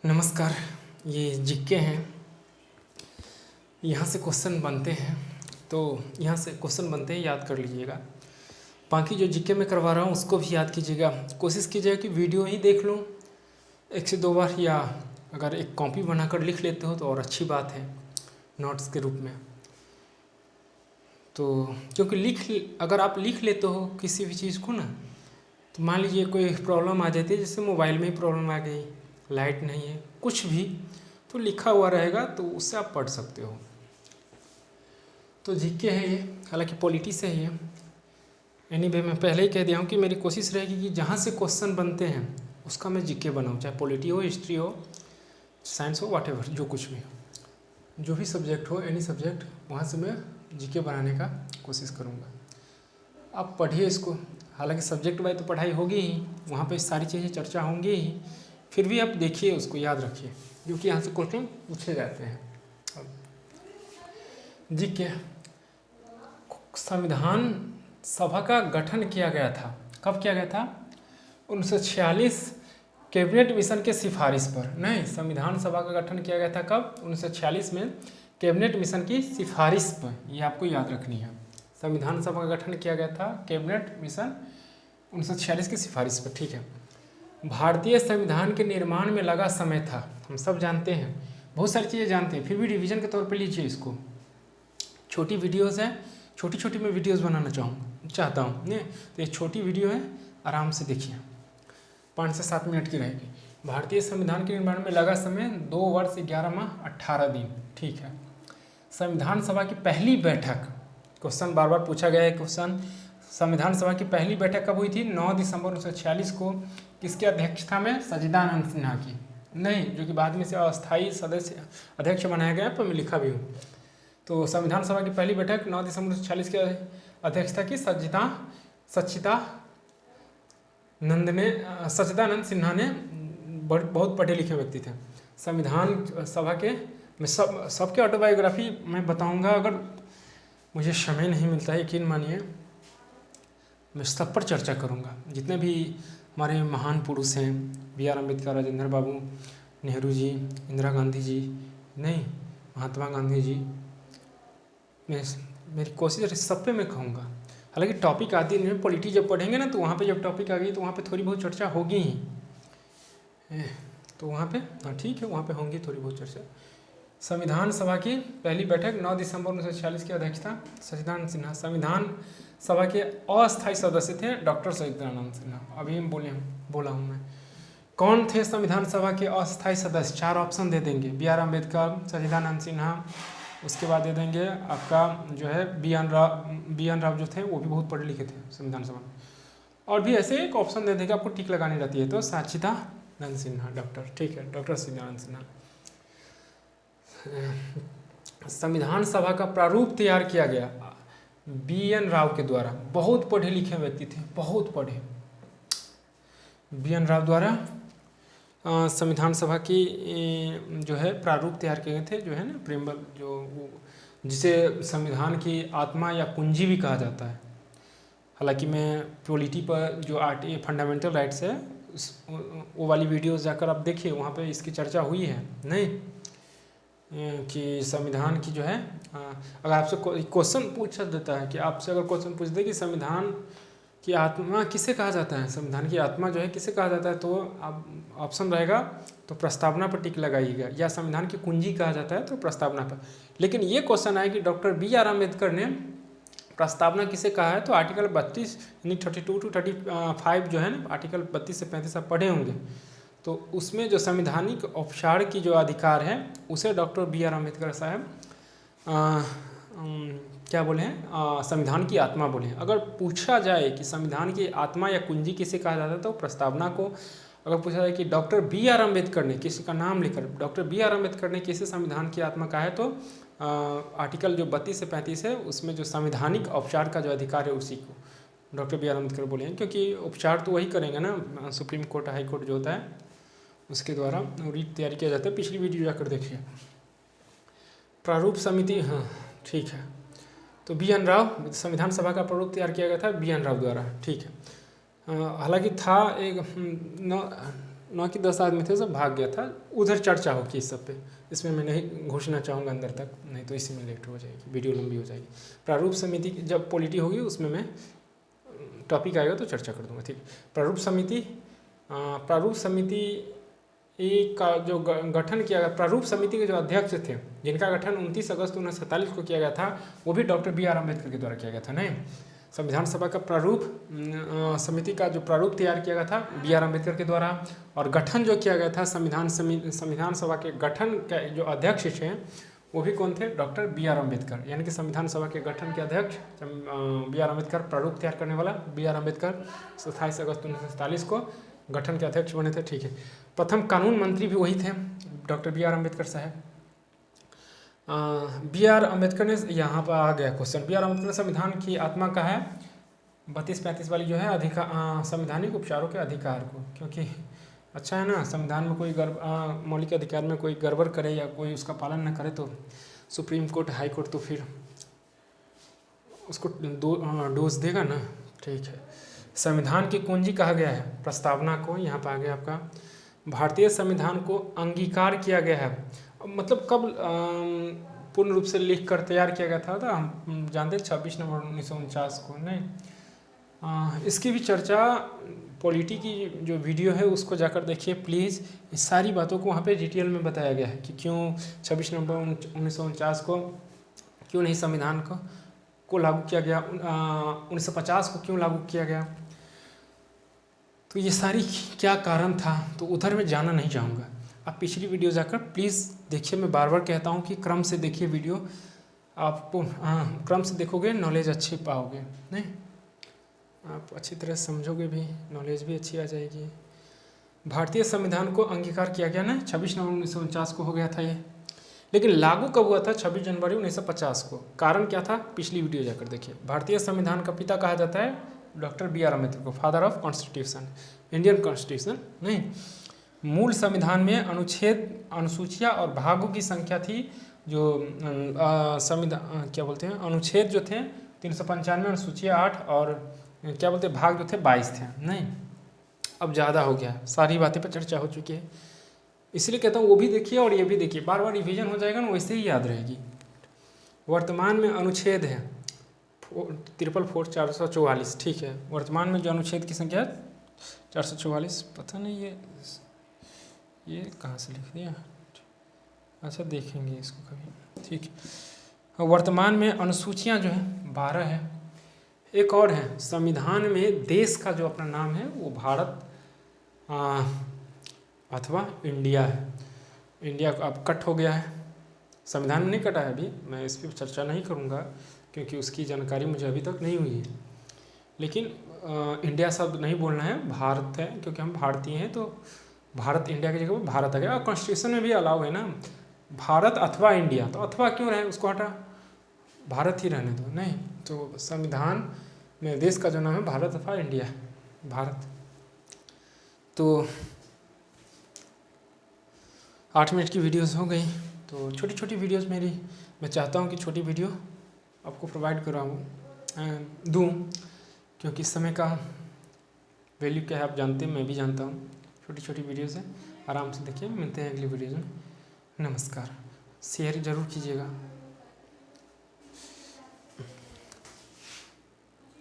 नमस्कार। ये जीके हैं, यहाँ से क्वेश्चन बनते हैं, तो यहाँ से क्वेश्चन बनते हैं, याद कर लीजिएगा। बाकी जो जीके में करवा रहा हूँ उसको भी याद कीजिएगा। कोशिश कीजिएगा कि वीडियो ही देख लूँ 1 से 2 बार, या अगर एक कॉपी बनाकर लिख लेते हो तो और अच्छी बात है नोट्स के रूप में। तो क्योंकि अगर आप लिख लेते हो किसी भी चीज़ को ना, तो मान लीजिए कोई प्रॉब्लम आ जाती है, जैसे मोबाइल में ही प्रॉब्लम आ गई, लाइट नहीं है, कुछ भी, तो लिखा हुआ रहेगा तो उससे आप पढ़ सकते हो। तो जीके है ये, हालांकि पॉलिटी से है ये। एनीवे मैं पहले ही कह दिया हूँ कि मेरी कोशिश रहेगी कि जहाँ से क्वेश्चन बनते हैं उसका मैं जीके बनाऊँ, चाहे पॉलिटी हो, हिस्ट्री हो, साइंस हो, व्हाटएवर, जो कुछ भी हो, जो भी सब्जेक्ट हो, एनी सब्जेक्ट, वहाँ से मैं जीके बनाने का कोशिश करूँगा। आप पढ़िए इसको, हालांकि सब्जेक्ट वाइज तो पढ़ाई होगी ही, वहाँ पे सारी चीज़ें चर्चा होंगी ही, फिर भी आप देखिए, उसको याद रखिए, क्योंकि यहाँ से क्वेश्चन पूछे जाते हैं। जीके, संविधान सभा का गठन किया गया था, कब किया गया था? 1946 कैबिनेट मिशन के सिफारिश पर। नहीं, संविधान सभा का गठन किया गया था कब? 1946 में कैबिनेट मिशन की सिफारिश पर। ये आपको याद रखनी है। संविधान सभा का गठन किया गया था कैबिनेट मिशन 1946 की सिफारिश पर, ठीक है। भारतीय संविधान के निर्माण में लगा समय था, हम सब जानते हैं, बहुत सारी चीज़ें जानते हैं, फिर भी रिवीजन के तौर पर लीजिए इसको। छोटी वीडियोज़ हैं, छोटी छोटी मैं वीडियोज़ बनाना चाहता हूँ नहीं, तो ये छोटी वीडियो है, आराम से देखिए, 5 से 7 मिनट की रहेगी। भारतीय संविधान के निर्माण में लगा समय 2 वर्ष 11 माह 18 दिन, ठीक है। संविधान सभा की पहली बैठक, क्वेश्चन बार बार पूछा गया है क्वेश्चन, संविधान सभा की पहली बैठक कब हुई थी? 9 दिसंबर 1946 को। किसकी अध्यक्षता में? सच्चिदानंद सिन्हा की, नहीं, जो कि बाद में से अस्थायी सदस्य अध्यक्ष बनाया गया, पर मैं लिखा भी हूँ। तो संविधान सभा की पहली बैठक 9 दिसंबर 1946 की अध्यक्षता की सच्चिदानंद सिन्हा ने, बहुत पढ़े लिखे व्यक्ति थे। संविधान सभा के, मैं सबके ऑटोबायोग्राफी मैं बताऊंगा, अगर मुझे समय नहीं मिलता है, यकीन मानिए, मैं सब पर चर्चा करूंगा। जितने भी हमारे महान पुरुष हैं, B.R. अम्बेडकर, राजेंद्र बाबू, नेहरू जी, इंदिरा गांधी जी, नहीं, महात्मा गांधी जी, मेरी कोशिश है सब पे मैं कहूँगा। हालांकि टॉपिक आती है, पॉलिटी जब पढ़ेंगे ना, तो वहाँ पे जब टॉपिक आ गई तो वहाँ पे थोड़ी बहुत चर्चा होगी ही, तो वहाँ पे हाँ ठीक है, वहाँ पे होंगी थोड़ी बहुत चर्चा। संविधान सभा की पहली बैठक 9 दिसंबर 1946 की अध्यक्षता सच्चिदानंद सिन्हा। संविधान सभा के अस्थायी सदस्य थे डॉक्टर सच्चिदानंद सिन्हा। अभी हम बोला हूँ मैं, कौन थे संविधान सभा के अस्थायी सदस्य? 4 ऑप्शन दे देंगे, B.R. अम्बेडकर, सच्चिदानंद सिन्हा, उसके बाद दे देंगे आपका जो है बी एन राव जो थे, वो भी बहुत पढ़े लिखे थे संविधान सभा में, और भी ऐसे एक ऑप्शन दे देंगे, आपको टिक लगानी रहती है, तो सच्चिदानंद सिन्हा, डॉक्टर, ठीक है, डॉक्टर सच्चिदानंद सिन्हा। संविधान सभा का प्रारूप तैयार किया गया B.N. राव के द्वारा, बहुत पढ़े लिखे व्यक्ति थे, बहुत पढ़े, B.N. राव द्वारा संविधान सभा की जो है प्रारूप तैयार किए गए थे, जो है ना प्रेमबल, जो जिसे संविधान की आत्मा या कुंजी भी कहा जाता है। हालांकि मैं पॉलिटी पर जो फंडामेंटल राइट्स है, वो वाली वीडियोस जाकर आप देखिए, वहाँ पे इसकी चर्चा हुई है, नहीं कि संविधान की जो है, अगर आपसे क्वेश्चन पूछा देता है कि आपसे अगर क्वेश्चन पूछ दे कि संविधान कि आत्मा किसे कहा जाता है, संविधान की आत्मा जो है किसे कहा जाता है, तो आप ऑप्शन रहेगा तो प्रस्तावना पर टिक लगाइएगा, या संविधान की कुंजी कहा जाता है तो प्रस्तावना पर। लेकिन ये क्वेश्चन आए कि डॉक्टर B.R. अम्बेडकर ने प्रस्तावना किसे कहा है, तो आर्टिकल 32 यानी 32 to 35 जो है ना, आर्टिकल 32 से 35 आप पढ़े होंगे, तो उसमें जो संवैधानिक औपचार की जो अधिकार है, उसे डॉक्टर B.R. अम्बेडकर साहब क्या बोले हैं, संविधान की आत्मा बोले हैं। अगर पूछा जाए कि संविधान की आत्मा या कुंजी किसे कहा जाता है, तो प्रस्तावना को। अगर पूछा जाए कि डॉक्टर B.R. अम्बेडकर ने, किसी का नाम लेकर डॉक्टर B.R. अम्बेडकर ने किसे संविधान की आत्मा कहा है, तो आर्टिकल जो 32 से 35 है, उसमें जो संवैधानिक औपचार का जो अधिकार है, उसी को डॉक्टर B.R. अम्बेडकर बोले हैं, क्योंकि उपचार तो वही करेंगे ना, सुप्रीम कोर्ट, हाई कोर्ट जो होता है, उसके द्वारा रीट तैयारी किया जाता है। पिछली वीडियो जाकर देखिए। प्रारूप समिति, हाँ ठीक है, तो B.N. राव, संविधान सभा का प्रारूप तैयार किया गया था B.N. राव द्वारा, ठीक है। हालांकि था एक 9 कि 10 आदमी थे, सब भाग गया था। उधर चर्चा होगी इस सब पे, इसमें मैं नहीं घुसना चाहूँगा अंदर तक, नहीं तो इसी में लेट हो जाएगी, वीडियो लंबी हो जाएगी। प्रारूप समिति जब पॉलिटी होगी उसमें मैं टॉपिक आएगा तो चर्चा कर दूँगा, ठीक। प्रारूप समिति का जो गठन किया गया, प्रारूप समिति के जो अध्यक्ष थे जिनका गठन 29 अगस्त 1947 को किया गया था, वो भी डॉक्टर बी आर अम्बेडकर के द्वारा किया गया था। नहीं, संविधान सभा का प्रारूप समिति का जो प्रारूप तैयार किया गया था बी आर अम्बेडकर के द्वारा, और गठन जो किया गया था संविधान सभा के गठन के जो अध्यक्ष थे वो भी कौन थे, डॉक्टर बी आर अम्बेडकर। यानी कि संविधान सभा के गठन के अध्यक्ष बी आर अम्बेडकर, प्रारूप तैयार करने वाला बी आर अम्बेडकर 27 अगस्त 1947 को गठन के अध्यक्ष बने थे, ठीक है। प्रथम कानून मंत्री भी वही थे, डॉक्टर बी आर अम्बेडकर साहब। बी आर अम्बेडकर ने, यहाँ पर आ गया क्वेश्चन, बी आर अम्बेडकर संविधान की आत्मा का है 32-35 वाली जो है अधिकार, संवैधानिक उपचारों के अधिकार को, क्योंकि अच्छा है ना, संविधान में कोई मौलिक अधिकार में कोई गड़बड़ करे या कोई उसका पालन न करे तो सुप्रीम कोर्ट, हाई कोर्ट तो फिर उसको डोज देगा ना, ठीक है। संविधान की कुंजी कहा गया है प्रस्तावना को, यहाँ पर आ गया आपका भारतीय संविधान को अंगीकार किया गया है, मतलब कब पूर्ण रूप से लिख कर तैयार किया गया था हम जानते हैं 26 नवंबर 1949 को, नहीं। इसकी भी चर्चा पॉलिटी की जो वीडियो है उसको जाकर देखिए प्लीज़, इस सारी बातों को वहाँ पे डिटेल में बताया गया है कि क्यों 26 नवंबर 1949 को क्यों नहीं संविधान को लागू किया गया, 1950 को क्यों लागू किया गया, तो ये सारी क्या कारण था, तो उधर मैं जाना नहीं चाहूँगा। आप पिछली वीडियो जाकर प्लीज़ देखिए, मैं बार बार कहता हूँ कि क्रम से देखिए वीडियो, आपको क्रम से देखोगे नॉलेज अच्छी पाओगे, नहीं आप अच्छी तरह समझोगे भी, नॉलेज भी अच्छी आ जाएगी। भारतीय संविधान को अंगीकार किया गया ना 26 नवंबर 1949 को हो गया था ये, लेकिन लागू कब हुआ था 26 जनवरी 1950 को। कारण क्या था, पिछली वीडियो जाकर देखिए। भारतीय संविधान का पिता कहा जाता है डॉक्टर बी आर अम्बेडकर को, father of constitution, Indian constitution, नहीं। मूल संविधान में अनुच्छेद, अनुसूचियाँ और भागों की संख्या थी जो संविधान क्या बोलते हैं, अनुच्छेद जो थे 395, अनुसूचियाँ 8 और क्या बोलते हैं भाग जो थे 22 थे, नहीं। अब ज़्यादा हो गया, सारी बातें पर चर्चा हो चुकी है, इसलिए कहता हूँ वो भी देखिए और ये भी देखिए, बार बार रिवीजन हो जाएगा ना, वैसे ही याद रहेगी। वर्तमान में अनुच्छेद है 444, ठीक है। वर्तमान में जो अनुच्छेद की संख्या 444, पता नहीं ये कहाँ से लिख दिया, अच्छा देखेंगे इसको कभी, ठीक है। वर्तमान में अनुसूचियाँ जो है 12 है। एक और है, संविधान में देश का जो अपना नाम है वो भारत अथवा इंडिया है। इंडिया अब कट हो गया है, संविधान में नहीं कटा है अभी, मैं इस पर चर्चा नहीं करूँगा क्योंकि उसकी जानकारी मुझे अभी तक नहीं हुई है, लेकिन इंडिया शब्द नहीं बोलना है, भारत है, क्योंकि हम भारतीय हैं, तो भारत इंडिया की जगह पर भारत आ गया। और कॉन्स्टिट्यूशन में भी अलाउ है ना भारत अथवा इंडिया, तो अथवा क्यों रहे, उसको हटा, भारत ही रहने दो, नहीं। तो संविधान में देश का जो नाम है भारत अथवा इंडिया, भारत। तो 8 मिनट की वीडियोस हो गई, तो छोटी छोटी वीडियोस मेरी, मैं चाहता हूँ कि छोटी वीडियो आपको प्रोवाइड कराऊँ दूँ, क्योंकि समय का वैल्यू क्या है आप जानते हैं, मैं भी जानता हूँ। छोटी छोटी वीडियोस है, आराम से देखिए, मिलते हैं अगली वीडियो में। नमस्कार, शेयर ज़रूर कीजिएगा।